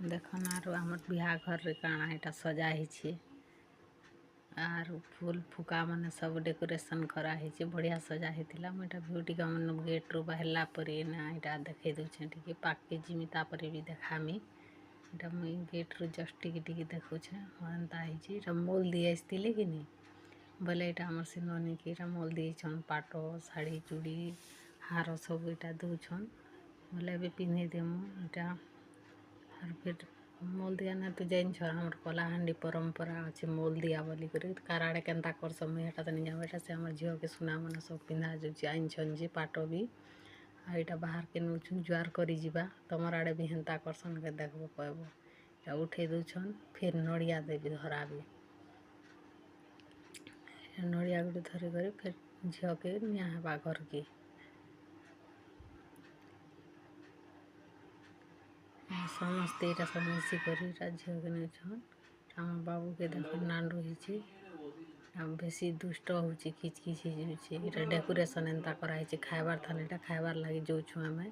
देखन आरो हमर बिहाघर रे काଣା एटा सजा ହେଇଛି आरो फूल फुका माने सब डेकोरेशन करा ହେଇଛି बढ़िया सजा ହେଇଥିଲା ମୁଁ ଏटा ब्यूटी मन गेट रो बाहरला परे ना एटा देखै दउछे ठीक पाके जिमी तापरे भी देखामी एटा मुई गेट रो जस्ट टिके देखुछे हंता ହେଇଛି एटा मोल दिए आइसतिले कि नी बोले एटा हमर सिनोनी के एटा मोल दिए छन पाटो साड़ी चूड़ी हार सब एटा दउछन बोले भी पिन्हे देमु एटा और फिर मोल दिया ना तो जाइन छ हमर कलाहांडी परंपरा अच्छे मोल दिया बोली करी कार आड़े केनता कर समय एटा तो नहीं जाओ एटा से हमर झियो के सुना मन सब पिंधा जो आइन छन जे पाटो भी आ एटा बाहर के नुछुन जुआर करी जीवा तमर आड़े भी हेंता करसन के देखबो कहबो एटा उठे दउछन फिर नड़िया देबी धराबी नड़िया गुडी धरी करी फिर झियो के निया हेबा घर के समस्ते एटा सब मिसिकरी एटा झियो के नेछन हम बाबू के देख नान रही बेसी दुष्ट होची किच किच होची एटा डेकोरेशन एंता करा है खाइबार थाने एटा खाइबार लागि जोछु हमें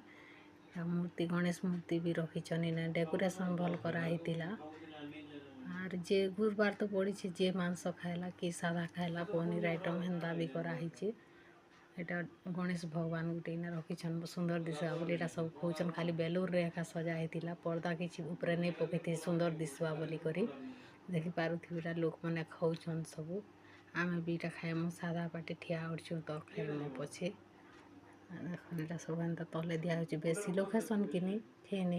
मूर्ति गणेश मूर्ति भी रखी छनी ना डेकोरेशन भल करा हितिला आर जे गुरुवार तो पड़ी छे जे मांस खाइला कि सादा खाइला पनीर आइटम हेंदा भी करा हिचे एटा गणेश भगवान गुटे ना रखी छन सुंदर दिसवा बोली एटा सब खोचन खाली बेलूर रे एका सजा हितिला पर्दा किछि ऊपर नै पकेते सुंदर दिसवा बोली करी देखि पारुथिबिरा लोक माने खाउछन सब आमे भी एटा खाइमु सादा पाटे ठिया उठछु तो खाइमु पछे देखन एटा सब एंता तले दिया होछि बेसी लोग हेसन कि नहीं खेनी।